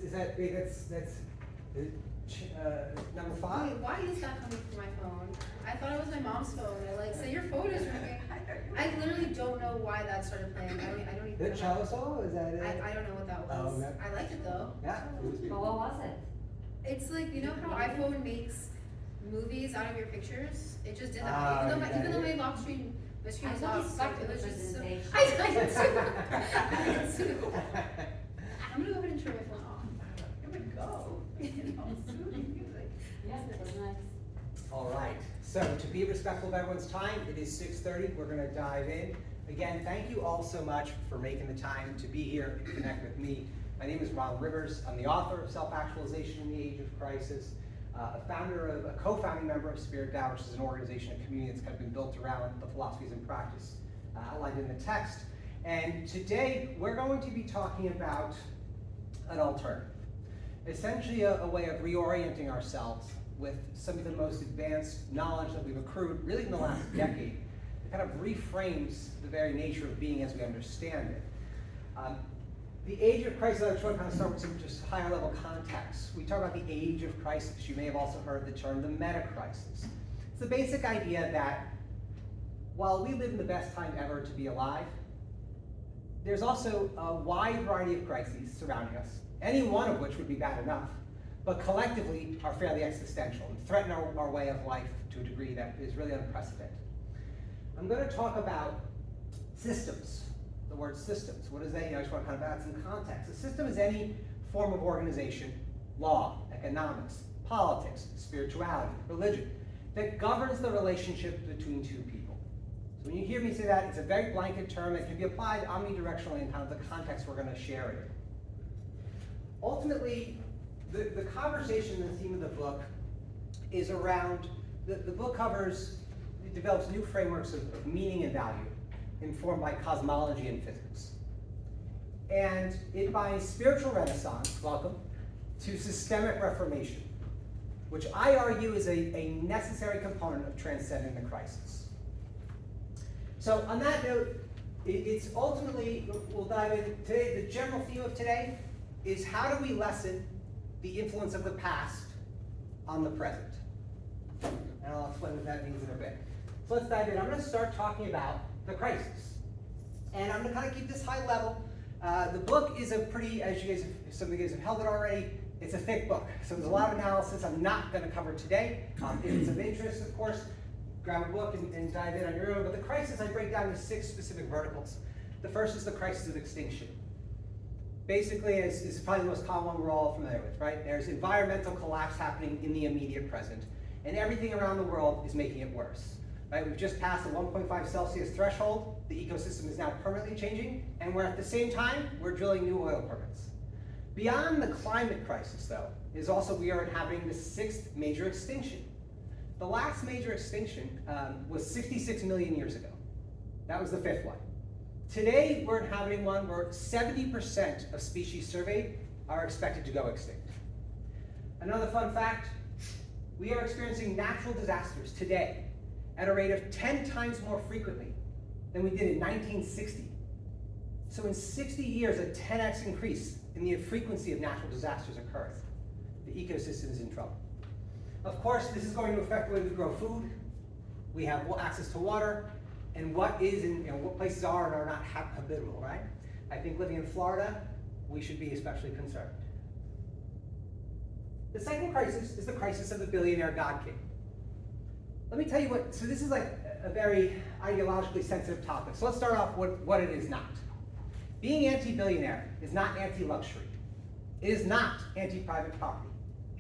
Is that big? That's number 5. Wait, why is that coming from my phone? I thought it was my mom's phone. I like say your phone is ringing. I literally don't know why that started playing. I don't even. The cello solo? Is that it? I don't know what that was. Oh, okay. I liked it though. Yeah. But what was it? It's like, you know how iPhone makes movies out of your pictures? It just did that. Ah, Even though my lock screen, my screen I was thought locked, you stuck it to was the just so. presentation. I did too. I did too. I'm gonna go ahead and turn my phone off. Here we go. Soothing music. Yes, it was nice. All right. So to be respectful of everyone's time, it is 6:30. We're going to dive in. Again, thank you all so much for making the time to be here and connect with me. My name is Ron Rivers. I'm the author of Self-Actualization in the Age of Crisis, a co-founding member of Spirit DAO, which is an organization, a community that's kind of been built around the philosophies and practice outlined in the text. And today we're going to be talking about an alternative, essentially a way of reorienting ourselves with some of the most advanced knowledge that we've accrued really in the last decade. It kind of reframes the very nature of being as we understand it. The age of crisis, I just want to kind of start with some just higher level context. We talk about the age of crisis. You may have also heard the term the meta-crisis. It's the basic idea that while we live in the best time ever to be alive, there's also a wide variety of crises surrounding us, any one of which would be bad enough, but collectively are fairly existential and threaten our way of life to a degree that is really unprecedented. I'm going to talk about systems. The word systems, what is that? I just want to kind of add some context. A system is any form of organization, law, economics, politics, spirituality, religion, that governs the relationship between two people. So when you hear me say that, it's a very blanket term that can be applied omnidirectionally in kind of the context we're going to share it in. Ultimately, the conversation and the theme of the book is around, the book develops new frameworks of meaning and value, informed by cosmology and physics. And it binds spiritual renaissance, welcome, to systemic reformation, which I argue is a necessary component of transcending the crisis. So on that note, it's ultimately, we'll dive in today, the general theme of today is how do we lessen the influence of the past on the present? And I'll explain what that means in a bit. So let's dive in. I'm going to start talking about the crisis. And I'm going to kind of keep this high level. The book is a pretty, as you guys, some of you guys have held it already, it's a thick book. So there's a lot of analysis I'm not going to cover today. If it's of interest, of course, grab a book and dive in on your own. But the crisis I break down into 6 specific verticals. The first is the crisis of extinction. Basically, is probably the most common one we're all familiar with, right? There's environmental collapse happening in the immediate present, and everything around the world is making it worse. Right? We've just passed the 1.5 Celsius threshold. The ecosystem is now permanently changing, and we're at the same time, we're drilling new oil permits. Beyond the climate crisis, though, is also we are inhabiting the 6th major extinction. The last major extinction was 66 million years ago. That was the 5th one. Today, we're inhabiting one where 70% of species surveyed are expected to go extinct. Another fun fact, we are experiencing natural disasters today at a rate of 10 times more frequently than we did in 1960. So in 60 years, a 10x increase in the frequency of natural disasters occurs. The ecosystem is in trouble. Of course, this is going to affect the way we grow food. We have access to water, and what is in, what places are and are not habitable, right? I think living in Florida, we should be especially concerned. The second crisis is the crisis of the billionaire God King. Let me tell you what, so this is like a very ideologically sensitive topic. So let's start off with what it is not. Being anti-billionaire is not anti-luxury. It is not anti-private property.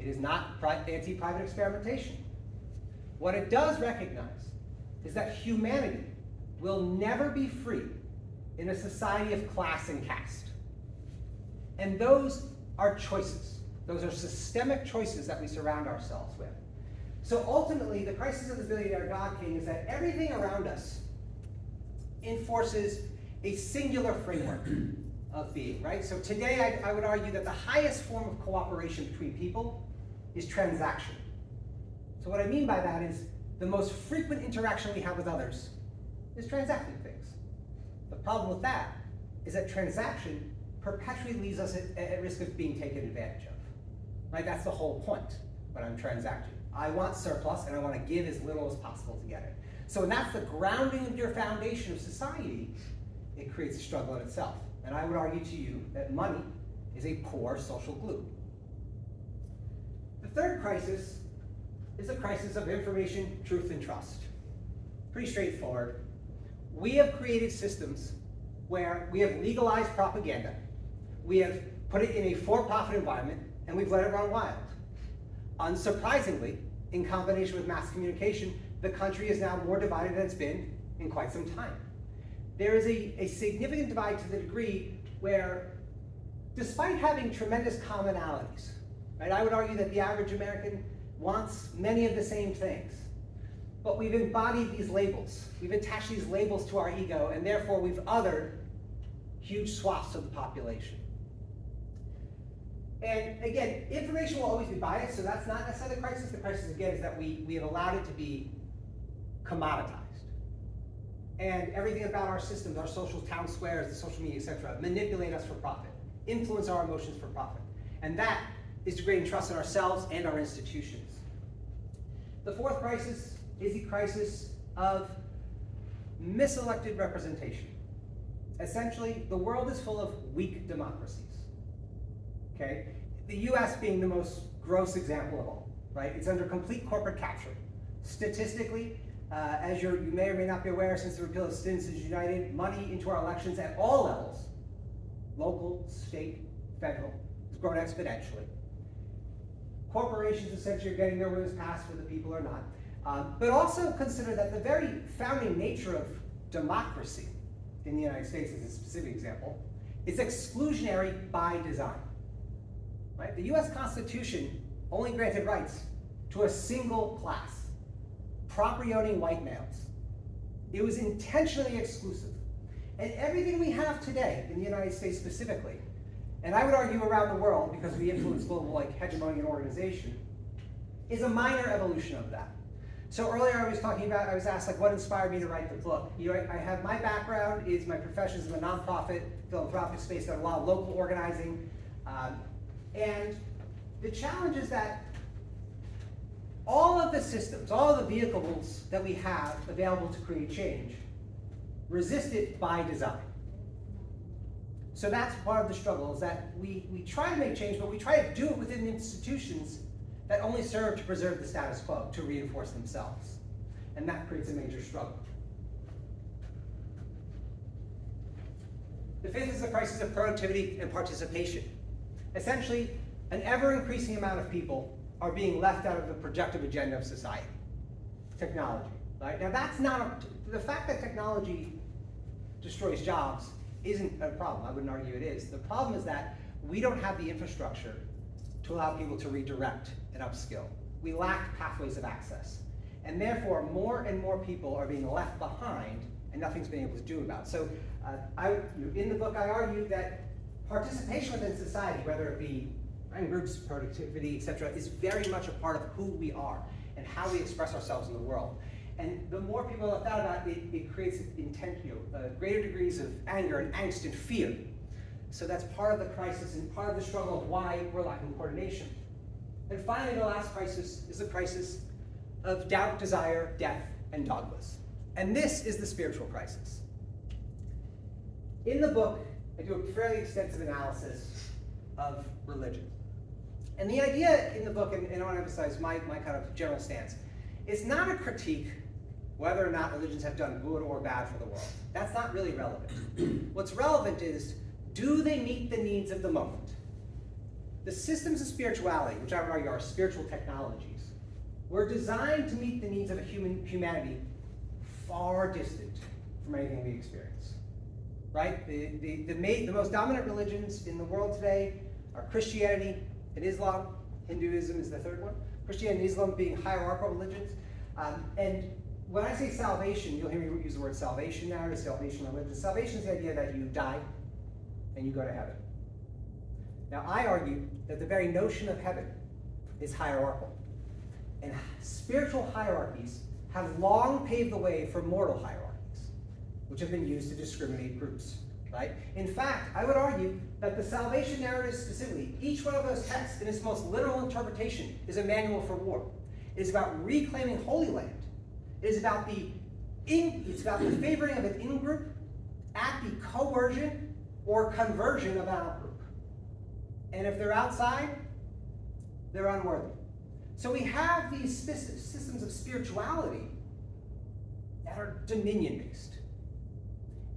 It is not anti-private experimentation. What it does recognize is that humanity will never be free in a society of class and caste. And those are choices. Those are systemic choices that we surround ourselves with. So ultimately, the crisis of the billionaire God King is that everything around us enforces a singular framework of being, right? So today, I would argue that the highest form of cooperation between people is transaction. So what I mean by that is the most frequent interaction we have with others is transacting things. The problem with that is that transaction perpetually leaves us at risk of being taken advantage of. Right? That's the whole point when I'm transacting. I want surplus and I want to give as little as possible to get it. So when that's the grounding of your foundation of society, it creates a struggle in itself. And I would argue to you that money is a poor social glue. The third crisis is a crisis of information, truth, and trust. Pretty straightforward. We have created systems where we have legalized propaganda, we have put it in a for-profit environment, and we've let it run wild. Unsurprisingly, in combination with mass communication, the country is now more divided than it's been in quite some time. There is a significant divide to the degree where, despite having tremendous commonalities, right, I would argue that the average American wants many of the same things. But we've embodied these labels. We've attached these labels to our ego, and therefore we've othered huge swaths of the population. And again, information will always be biased, so that's not necessarily the crisis. The crisis, again, is that we have allowed it to be commoditized. And everything about our systems, our social town squares, the social media, etc., manipulate us for profit, influence our emotions for profit. And that is degrading trust in ourselves and our institutions. The fourth crisis is the crisis of miselected representation. Essentially, the world is full of weak democracies. Okay? The US being the most gross example of all, right? It's under complete corporate capture. Statistically, as you may or may not be aware, since the repeal of Citizens United, money into our elections at all levels, local, state, federal, has grown exponentially. Corporations essentially are getting their whims passed whether the people are not. But also consider that the very founding nature of democracy in the United States, as a specific example, is exclusionary by design. Right? The US Constitution only granted rights to a single class, property-owning white males. It was intentionally exclusive. And everything we have today in the United States specifically, and I would argue around the world because we influence global hegemony and organization, is a minor evolution of that. So earlier I was asked what inspired me to write the book. I have my background is my profession is in the nonprofit philanthropic space, done a lot of local organizing. And the challenge is that all of the systems, all of the vehicles that we have available to create change, resist it by design. So that's part of the struggle, is that we try to make change, but we try to do it within institutions that only serve to preserve the status quo, to reinforce themselves. And that creates a major struggle. The fifth is the crisis of productivity and participation. Essentially, an ever-increasing amount of people are being left out of the projective agenda of society. Technology, right? Now that's not, the fact that technology destroys jobs isn't a problem. I wouldn't argue it is. The problem is that we don't have the infrastructure to allow people to redirect and upskill. We lack pathways of access. And therefore, more and more people are being left behind and nothing's being able to do about it. So in the book, I argue that participation within society, whether it be in groups, productivity, etc., is very much a part of who we are and how we express ourselves in the world. And the more people have thought about it, it creates greater degrees of anger and angst and fear. So that's part of the crisis and part of the struggle of why we're lacking coordination. And finally, the last crisis is the crisis of doubt, desire, death, and dogmas. And this is the spiritual crisis. In the book, I do a fairly extensive analysis of religion. And the idea in the book, and I want to emphasize my kind of general stance, is not a critique whether or not religions have done good or bad for the world. That's not really relevant. What's relevant is, do they meet the needs of the moment? The systems of spirituality, which I would argue are spiritual technologies, were designed to meet the needs of a humanity far distant from anything we experience. Right? The most dominant religions in the world today are Christianity and Islam. Hinduism is the third one. Christianity and Islam being hierarchical religions. And when I say salvation, you'll hear me use the word salvation now, or salvation religion. Salvation is the idea that you die and you go to heaven. Now, I argue that the very notion of heaven is hierarchical. And spiritual hierarchies have long paved the way for mortal hierarchies, which have been used to discriminate groups right? In fact, I would argue that the salvation narrative specifically, each one of those texts in its most literal interpretation is a manual for war. It is about reclaiming Holy Land. It is about it's about the favoring of an in-group at the coercion or conversion of an out-group. And if they're outside, they're unworthy. So we have these systems of spirituality that are dominion-based.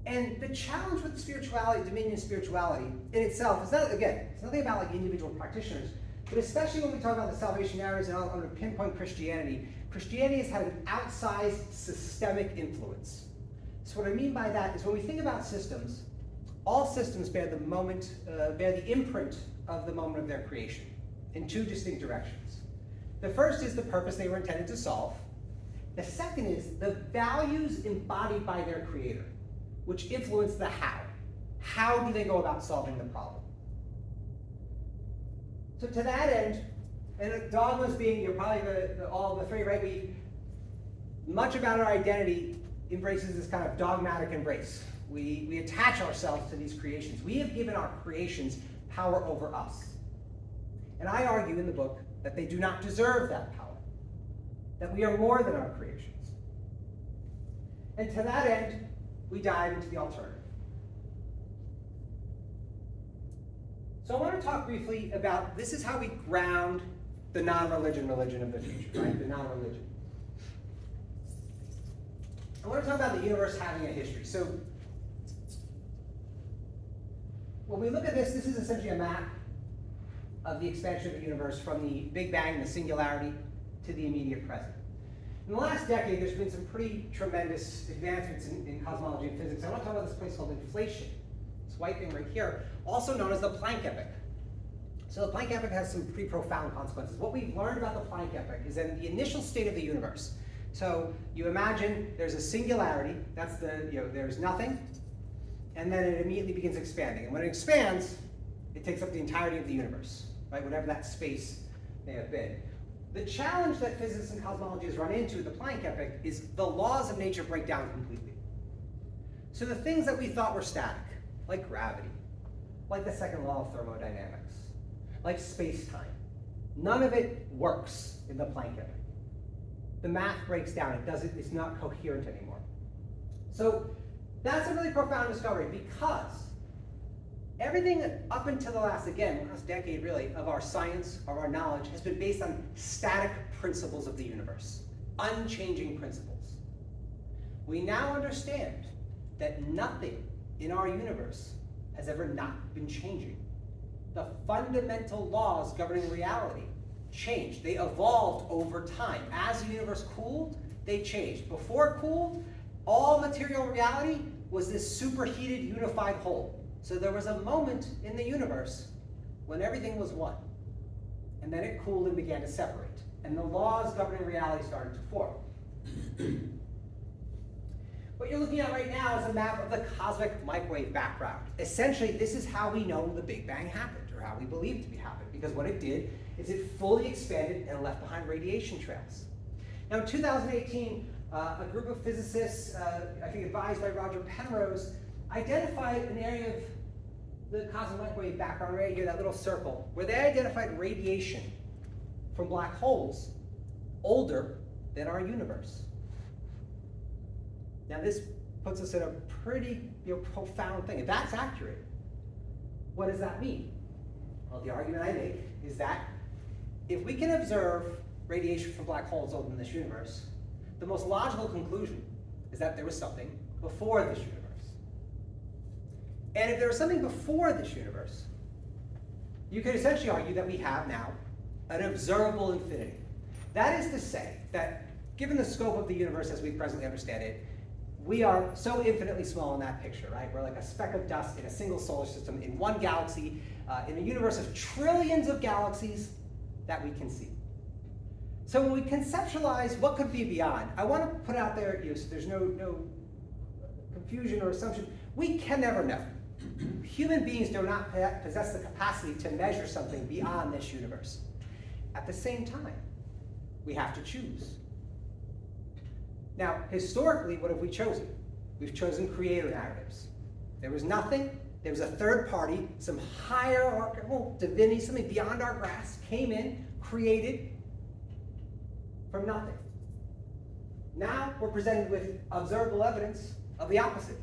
And the challenge with spirituality, dominion spirituality in itself is not, again, it's nothing about like individual practitioners, but especially when we talk about the salvation narratives and I'm going to pinpoint Christianity, Christianity has had an outsized systemic influence. So what I mean by that is when we think about systems, all systems bear the imprint of the moment of their creation in two distinct directions. The first is the purpose they were intended to solve. The second is the values embodied by their creator, which influence the how. How do they go about solving the problem? So to that end, and dogmas being, you're probably all the three, right? Much about our identity embraces this kind of dogmatic embrace. We attach ourselves to these creations. We have given our creations power over us. And I argue in the book that they do not deserve that power, that we are more than our creations. And to that end, we dive into the alternative. So I want to talk briefly about, this is how we ground the non-religion religion of the future, right? The non-religion. I want to talk about the universe having a history. So when we look at this is essentially a map of the expansion of the universe from the Big Bang, the singularity, to the immediate present. In the last decade, there's been some pretty tremendous advancements in cosmology and physics. I want to talk about this place called inflation. This white thing right here, also known as the Planck epoch. So the Planck epoch has some pretty profound consequences. What we've learned about the Planck epoch is that in the initial state of the universe, so you imagine there's a singularity, that's there's nothing, and then it immediately begins expanding. And when it expands, it takes up the entirety of the universe, right? Whatever that space may have been. The challenge that physics and cosmology has run into at the Planck epoch is the laws of nature break down completely. So the things that we thought were static, like gravity, like the second law of thermodynamics, like space-time, none of it works in the Planck epoch. The math breaks down, it's not coherent anymore. So that's a really profound discovery because everything up until the last decade really, of our science, of our knowledge, has been based on static principles of the universe, unchanging principles. We now understand that nothing in our universe has ever not been changing. The fundamental laws governing reality changed. They evolved over time. As the universe cooled, they changed. Before it cooled, all material reality was this superheated, unified whole. So there was a moment in the universe when everything was one. And then it cooled and began to separate. And the laws governing reality started to form. What you're looking at right now is a map of the cosmic microwave background. Essentially, this is how we know the Big Bang happened, or how we believe it to be happened, because what it did is it fully expanded and left behind radiation trails. Now, in 2018, a group of physicists, I think advised by Roger Penrose, identified an area of the cosmic microwave background right here, that little circle, where they identified radiation from black holes older than our universe. Now this puts us in a pretty profound thing. If that's accurate, what does that mean? Well, the argument I make is that if we can observe radiation from black holes older than this universe, the most logical conclusion is that there was something before this universe. And if there was something before this universe, you could essentially argue that we have now an observable infinity. That is to say that given the scope of the universe as we presently understand it, we are so infinitely small in that picture, right? We're like a speck of dust in a single solar system, in one galaxy, in a universe of trillions of galaxies that we can see. So when we conceptualize what could be beyond, I want to put out there, so there's no confusion or assumption, we can never know. Human beings do not possess the capacity to measure something beyond this universe. At the same time, we have to choose. Now, historically, what have we chosen? We've chosen creator narratives. There was nothing. There was a third party, some hierarchical divinity, something beyond our grasp, came in, created from nothing. Now we're presented with observable evidence of the opposite.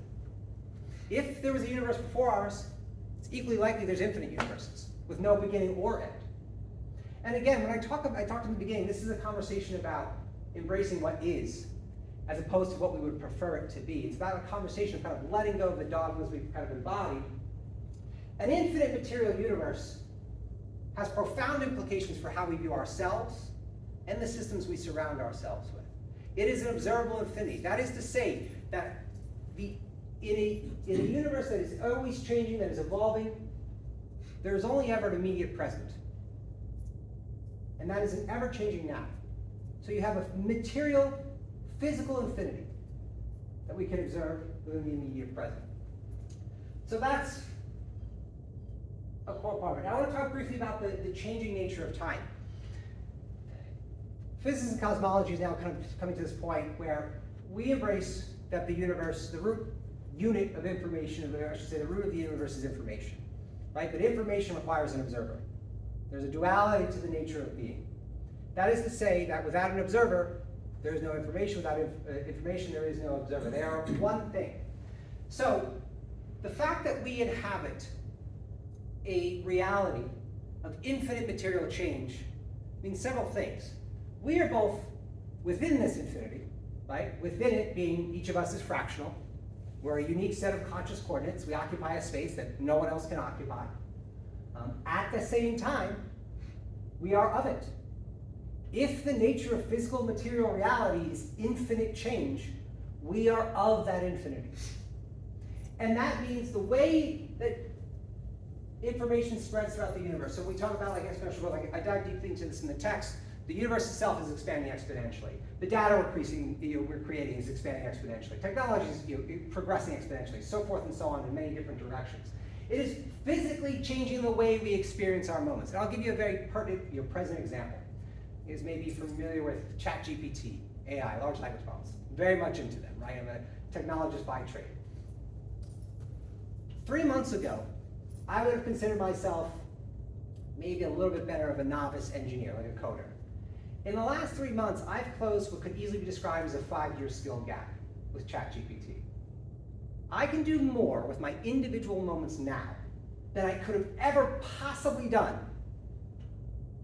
If there was a universe before ours, it's equally likely there's infinite universes with no beginning or end. And again, when I talked in the beginning, this is a conversation about embracing what is, as opposed to what we would prefer it to be. It's about a conversation of kind of letting go of the dogmas we've kind of embodied. An infinite material universe has profound implications for how we view ourselves and the systems we surround ourselves with. It is an observable infinity. That is to say that in a universe that is always changing, that is evolving, there is only ever an immediate present. And that is an ever-changing now. So you have a material, physical infinity that we can observe within the immediate present. So that's a core part of it. Now I want to talk briefly about the changing nature of time. Physics and cosmology is now kind of coming to this point where we embrace that the universe, the root unit of information, I should say the root of the universe is information, right? But information requires an observer. There's a duality to the nature of being. That is to say that without an observer, there is no information. Without information, there is no observer. They are one thing. So the fact that we inhabit a reality of infinite material change means several things. We are both within this infinity, right? Within it being each of us is fractional. We're a unique set of conscious coordinates. We occupy a space that no one else can occupy. At the same time, we are of it. If the nature of physical material reality is infinite change, we are of that infinity. And that means the way that information spreads throughout the universe. So we talk about like exponential growth, like I dive deeply into this in the text. The universe itself is expanding exponentially. The data we're creating is expanding exponentially. Technology is progressing exponentially, so forth and so on in many different directions. It is physically changing the way we experience our moments. And I'll give you a very pertinent, present example. You guys may be familiar with ChatGPT, AI, large language models. Very much into them, right? I'm a technologist by trade. 3 months ago, I would have considered myself maybe a little bit better of a novice engineer, like a coder. In the last 3 months, I've closed what could easily be described as a 5-year skill gap with ChatGPT. I can do more with my individual moments now than I could have ever possibly done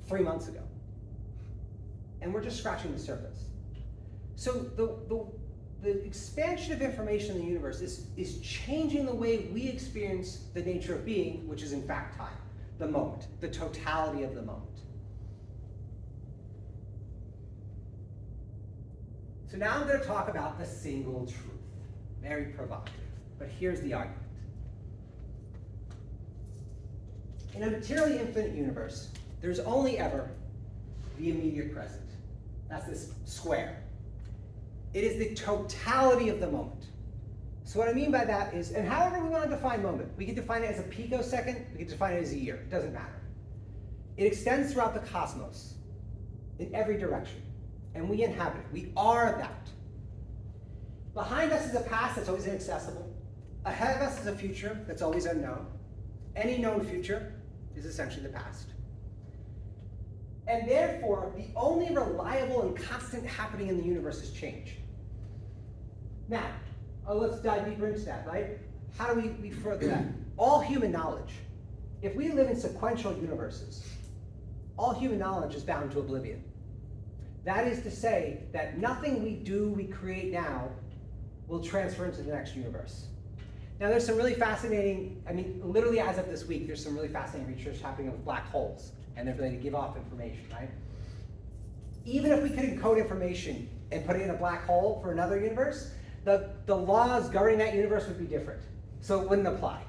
3 months ago. And we're just scratching the surface. So the expansion of information in the universe is changing the way we experience the nature of being, which is in fact time, the moment, the totality of the moment. So now I'm going to talk about the single truth. Very provocative, but here's the argument. In a materially infinite universe, there's only ever the immediate present. That's this square. It is the totality of the moment. So what I mean by that is, and however we want to define moment, we can define it as a picosecond, we can define it as a year, it doesn't matter. It extends throughout the cosmos in every direction, and we inhabit it. We are that. Behind us is a past that's always inaccessible. Ahead of us is a future that's always unknown. Any known future is essentially the past. And therefore, the only reliable and constant happening in the universe is change. Now, let's dive deeper into that, right? How do we further that? All human knowledge, if we live in sequential universes, all human knowledge is bound to oblivion. That is to say that nothing we do, we create now, will transfer into the next universe. Now there's some really fascinating, literally as of this week, there's some really fascinating research happening with black holes and their ability to give off information, right? Even if we could encode information and put it in a black hole for another universe, the laws governing that universe would be different. So it wouldn't apply.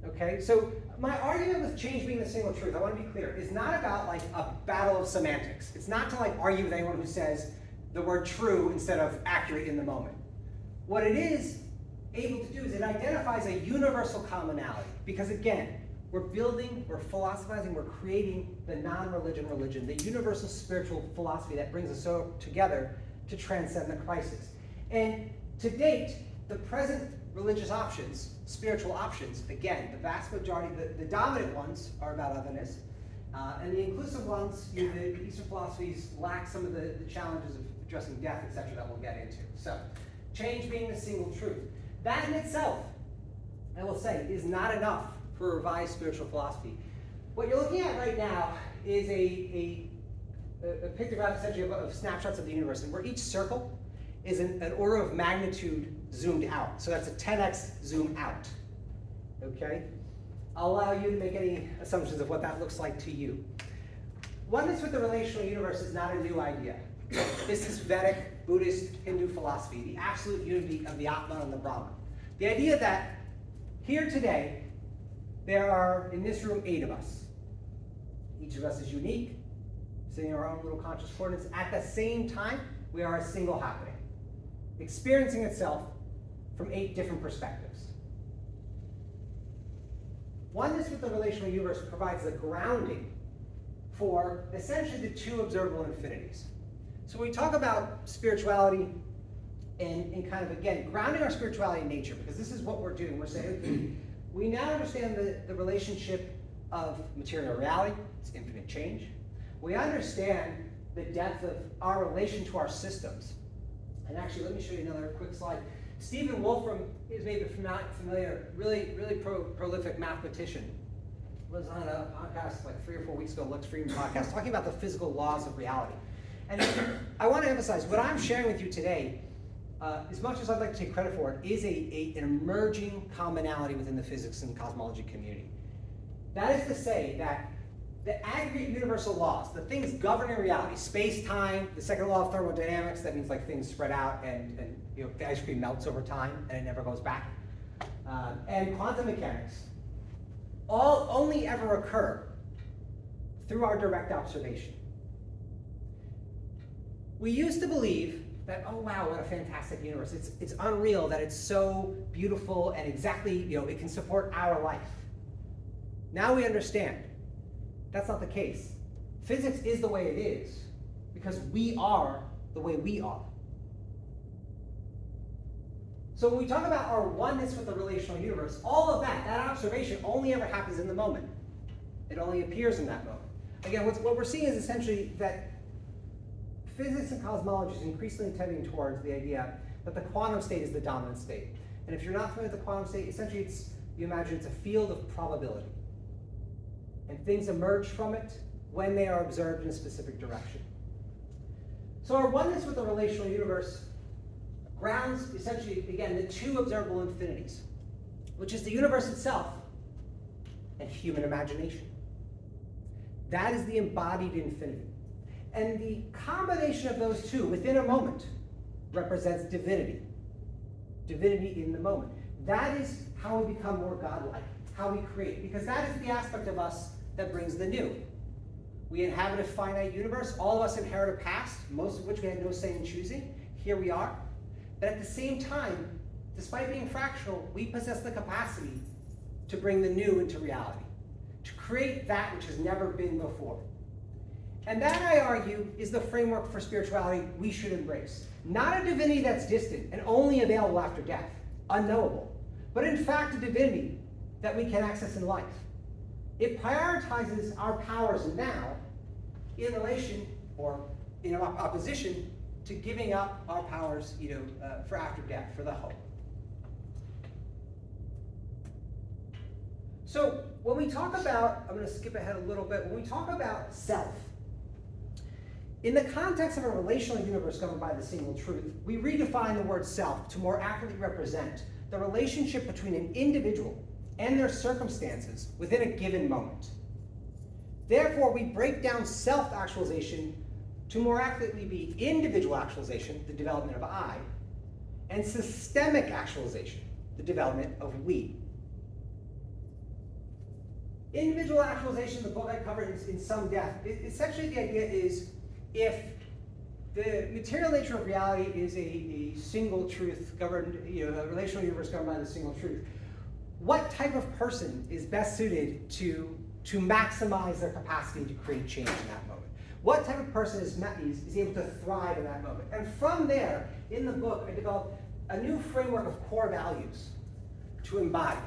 Okay, so my argument with change being the single truth, I want to be clear, is not about like a battle of semantics. It's not to like argue with anyone who says the word true instead of accurate in the moment. What it is able to do is it identifies a universal commonality. Because again, we're building, we're philosophizing, we're creating the non-religion religion, the universal spiritual philosophy that brings us so together to transcend the crisis. And to date, the present religious options, spiritual options. Again, the vast majority, the dominant ones are about otherness, and the inclusive ones, the Eastern philosophies lack some of the challenges of addressing death, etc., that we'll get into. So, change being the single truth. That in itself, I will say, is not enough for a revised spiritual philosophy. What you're looking at right now is a pictograph essentially of snapshots of the universe, and where each circle is an order of magnitude zoomed out. So that's a 10x zoom out. Okay? I'll allow you to make any assumptions of what that looks like to you. Oneness with the relational universe is not a new idea. This is Vedic, Buddhist, Hindu philosophy, the absolute unity of the Atman and the Brahman. The idea that here today, there are, in this room, 8 of us. Each of us is unique, sitting in our own little conscious coordinates. At the same time, we are a single happening, experiencing itself from 8 different perspectives. Oneness with the relational universe provides the grounding for essentially the 2 observable infinities. So when we talk about spirituality and kind of, again, grounding our spirituality in nature, because this is what we're doing. We're saying, okay, we now understand the relationship of material reality, it's infinite change. We understand the depth of our relation to our systems. And actually, let me show you another quick slide. Stephen Wolfram is maybe not familiar, really prolific mathematician. Was on a podcast like 3 or 4 weeks ago, Lux Freeman podcast, talking about the physical laws of reality. And I want to emphasize, what I'm sharing with you today, as much as I'd like to take credit for it, is an emerging commonality within the physics and cosmology community. That is to say that the aggregate universal laws, the things governing reality, space-time, the second law of thermodynamics, that means like things spread out and the ice cream melts over time and it never goes back, and quantum mechanics, all only ever occur through our direct observation. We used to believe that, oh wow, what a fantastic universe. It's unreal that it's so beautiful and exactly, it can support our life. Now we understand that's not the case. Physics is the way it is because we are the way we are. So when we talk about our oneness with the relational universe, all of that observation only ever happens in the moment. It only appears in that moment. Again, what we're seeing is essentially that physics and cosmology is increasingly tending towards the idea that the quantum state is the dominant state. And if you're not familiar with the quantum state, essentially you imagine it's a field of probability. And things emerge from it when they are observed in a specific direction. So our oneness with the relational universe grounds, essentially, again, the 2 observable infinities, which is the universe itself and human imagination. That is the embodied infinity. And the combination of those 2 within a moment represents divinity. Divinity in the moment. That is how we become more godlike, how we create, because that is the aspect of us that brings the new. We inhabit a finite universe. All of us inherit a past, most of which we had no say in choosing. Here we are. But at the same time, despite being fractional, we possess the capacity to bring the new into reality, to create that which has never been before. And that, I argue, is the framework for spirituality we should embrace. Not a divinity that's distant and only available after death, unknowable, but in fact a divinity that we can access in life. It prioritizes our powers now in relation or in opposition to giving up our powers, for after death, for the hope. So when we talk about, I'm going to skip ahead a little bit, when we talk about self, in the context of a relational universe governed by the single truth, we redefine the word self to more accurately represent the relationship between an individual and their circumstances within a given moment. Therefore, we break down self-actualization to more accurately be individual actualization, the development of I, and systemic actualization, the development of we. Individual actualization, the book I covered in some depth, essentially the idea is if the material nature of reality is a single truth governed, a relational universe governed by the single truth, what type of person is best suited to maximize their capacity to create change in that moment? What type of person is able to thrive in that moment? And from there, in the book, I developed a new framework of core values to embody,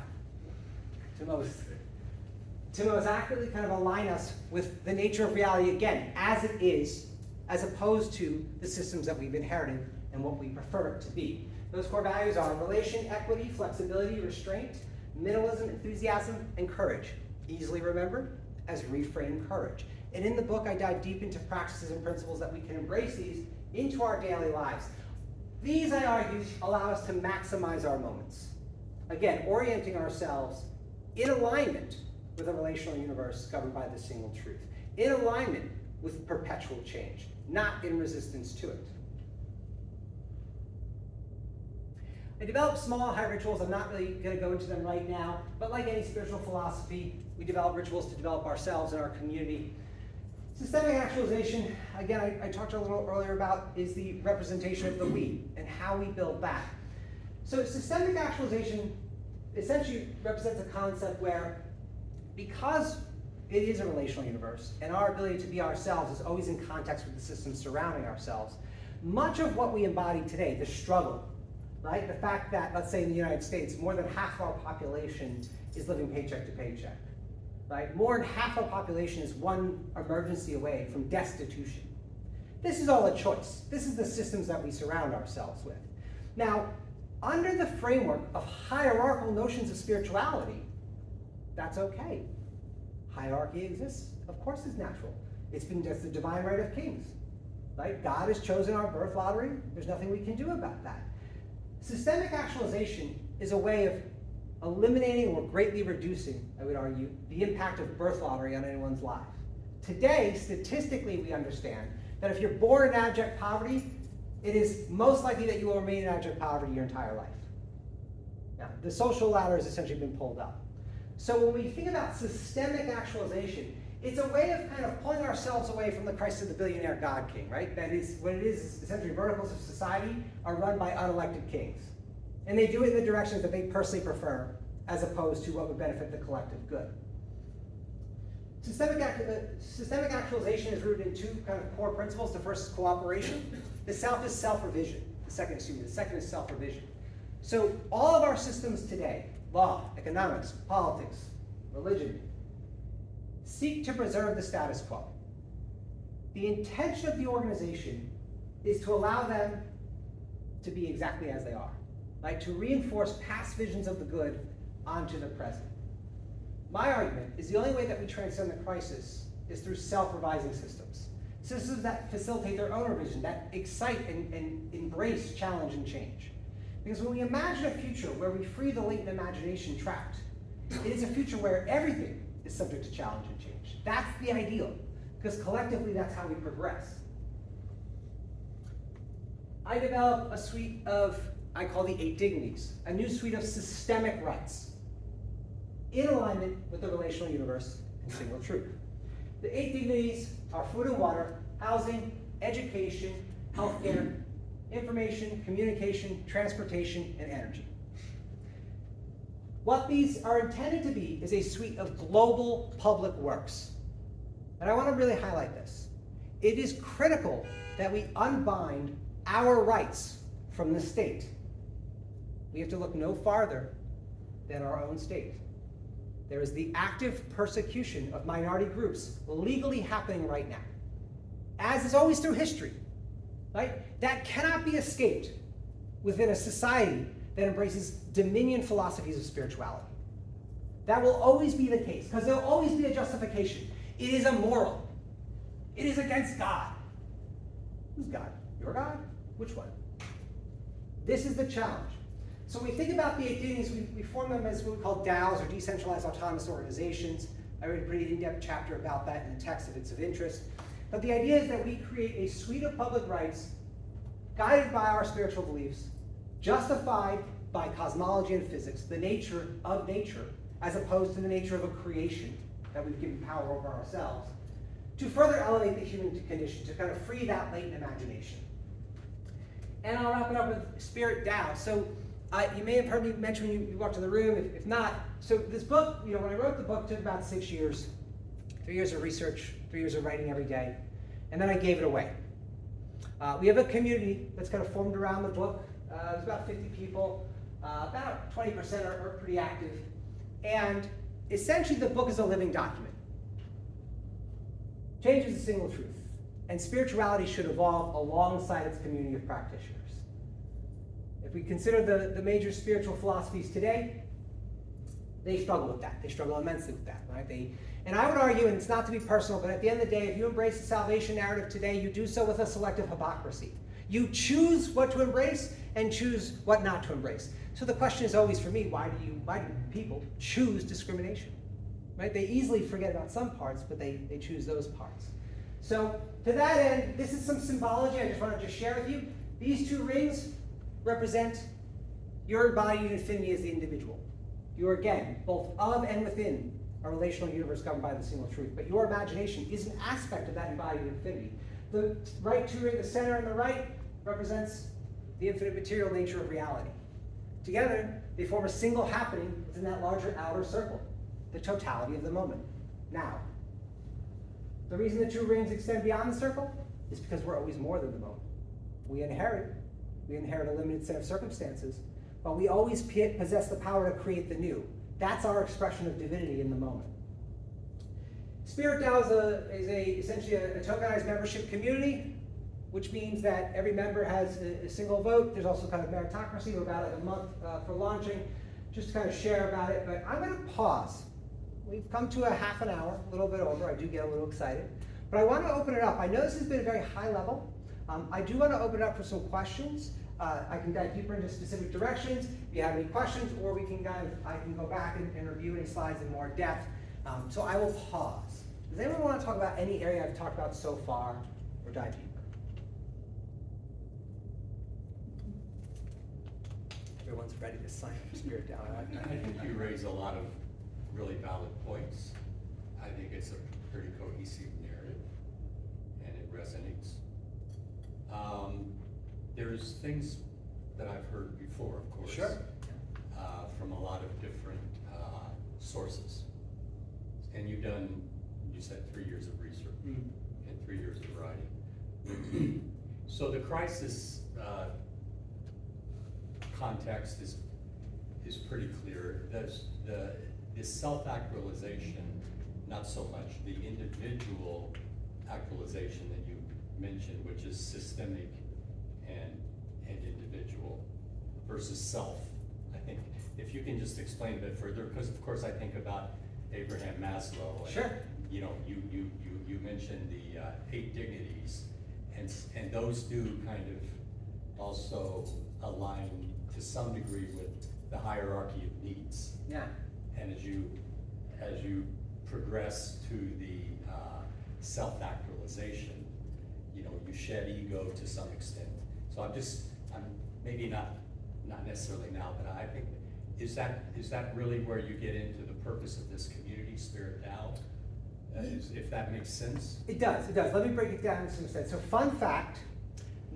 to most accurately kind of align us with the nature of reality, again, as it is, as opposed to the systems that we've inherited and what we prefer it to be. Those core values are relation, equity, flexibility, restraint, minimalism, enthusiasm, and courage. Easily remembered as reframe courage. And in the book, I dive deep into practices and principles that we can embrace these into our daily lives. These, I argue, allow us to maximize our moments. Again, orienting ourselves in alignment with a relational universe governed by the single truth. In alignment with perpetual change, not in resistance to it. I developed small, high rituals. I'm not really going to go into them right now, but like any spiritual philosophy, we develop rituals to develop ourselves and our community. Systemic actualization, again, I talked a little earlier about, is the representation of the we and how we build that. So systemic actualization essentially represents a concept where, because it is a relational universe and our ability to be ourselves is always in context with the systems surrounding ourselves, much of what we embody today, the struggle, right? The fact that, let's say in the United States, more than half of our population is living paycheck to paycheck, right? More than half our population is one emergency away from destitution. This is all a choice. This is the systems that we surround ourselves with. Now, under the framework of hierarchical notions of spirituality, that's okay. Hierarchy exists, of course it's natural. It's been just the divine right of kings, right? God has chosen our birth lottery. There's nothing we can do about that. Systemic actualization is a way of eliminating or greatly reducing, I would argue, the impact of birth lottery on anyone's life. Today, statistically, we understand that if you're born in abject poverty, it is most likely that you will remain in abject poverty your entire life. Now, the social ladder has essentially been pulled up. So when we think about systemic actualization, it's a way of kind of pulling ourselves away from the Christ of the billionaire God king, right? That is, what it is essentially verticals of society are run by unelected kings. And they do it in the directions that they personally prefer, as opposed to what would benefit the collective good. Systemic actualization is rooted in two kind of core principles. The first is cooperation. The self is self-revision. The second is self-revision. So all of our systems today, law, economics, politics, religion, seek to preserve the status quo. The intention of the organization is to allow them to be exactly as they are, right? To reinforce past visions of the good onto the present. My argument is the only way that we transcend the crisis is through self-revising systems. Systems that facilitate their own revision, that excite and embrace challenge and change. Because when we imagine a future where we free the latent imagination trapped, it is a future where everything is subject to challenge and change. That's the ideal, because collectively that's how we progress. I developed a suite of, I call the 8 dignities, a new suite of systemic rights in alignment with the relational universe and single truth. The 8 dignities are food and water, housing, education, healthcare, information, communication, transportation, and energy. What these are intended to be is a suite of global public works. And I want to really highlight this. It is critical that we unbind our rights from the state. We have to look no farther than our own state. There is the active persecution of minority groups legally happening right now, as is always through history, right? That cannot be escaped within a society that embraces dominion philosophies of spirituality. That will always be the case, because there will always be a justification. It is immoral. It is against God. Who's God? Your God? Which one? This is the challenge. So when we think about the 8 dignities, we form them as what we call DAOs, or decentralized autonomous organizations. I read a pretty in-depth chapter about that in the text if it's of interest. But the idea is that we create a suite of public rights guided by our spiritual beliefs, justified by cosmology and physics, the nature of nature, as opposed to the nature of a creation that we've given power over ourselves, to further elevate the human condition, to kind of free that latent imagination. And I'll wrap it up with Spirit DAO. So you may have heard me mention when you walked in the room. If not, so this book, when I wrote the book, it took about 6 years, 3 years of research, 3 years of writing every day, and then I gave it away. We have a community that's kind of formed around the book. There's about 50 people. About 20% are pretty active. And essentially the book is a living document. Change is a single truth. And spirituality should evolve alongside its community of practitioners. If we consider the major spiritual philosophies today, they struggle with that. They struggle immensely with that, right? And I would argue, and it's not to be personal, but at the end of the day, if you embrace the salvation narrative today, you do so with a selective hypocrisy. You choose what to embrace and choose what not to embrace. So the question is always for me, why do people choose discrimination? Right? They easily forget about some parts, but they choose those parts. So to that end, this is some symbology I just want to share with you. These two rings represent your embodied infinity as the individual. You are, again, both of and within a relational universe governed by the single truth. But your imagination is an aspect of that embodied infinity. The right two ring, the center on the right, represents the infinite material nature of reality. Together, they form a single happening within that larger outer circle, the totality of the moment, now. The reason the two rings extend beyond the circle is because we're always more than the moment. We inherit a limited set of circumstances, but we always possess the power to create the new. That's our expression of divinity in the moment. Spirit DAO is essentially a tokenized membership community, which means that every member has a single vote. There's also kind of meritocracy. We're about a month for launching, just to kind of share about it. But I'm going to pause. We've come to a half an hour, a little bit over. I do get a little excited. But I want to open it up. I know this has been very high level. I do want to open it up for some questions. I can dive deeper into specific directions if you have any questions, or I can go back and review any slides in more depth. So I will pause. Does anyone want to talk about any area I've talked about so far, or dive deeper? Everyone's ready to sign up for Spirit DAO. I think you raise a lot of really valid points. I think it's a pretty cohesive narrative, and it resonates. There's things that I've heard before, of course. Sure. From a lot of different sources. And you said 3 years of research and 3 years of writing. So the crisis context is pretty clear. The self-actualization, not so much. The individual actualization that you mentioned, which is systemic and individual versus self. I think if you can just explain a bit further, because of course I think about Abraham Maslow. And, Sure. You know, you mentioned the 8 dignities, and those do kind of also align to some degree with the hierarchy of needs. Yeah. And as you progress to the self-actualization, you know, you shed ego to some extent. So I'm maybe not necessarily now, but I think, is that really where you get into the purpose of this community, Spirit DAO? If that makes sense? It does. Let me break it down in some sense. So fun fact,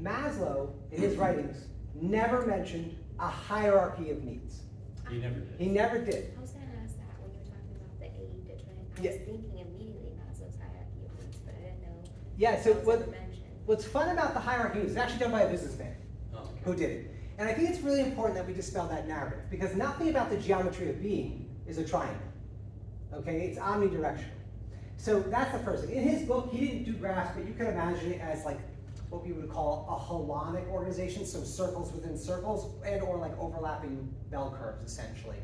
Maslow, in his writings, never mentioned a hierarchy of needs. He never did. He never did. I was gonna ask that when you were talking about the 8 different, I Yeah. was thinking immediately Maslow's hierarchy of needs, but I didn't know. Yeah, so that was ever mentioned. what's fun about the hierarchy is it's actually done by a businessman Oh, okay. who did it. And I think it's really important that we dispel that narrative, because nothing about the geometry of being is a triangle. Okay, it's omnidirectional. So that's the first thing. In his book, he didn't do graphs, but you can imagine it as like what we would call a holonic organization, so circles within circles, and or like overlapping bell curves, essentially.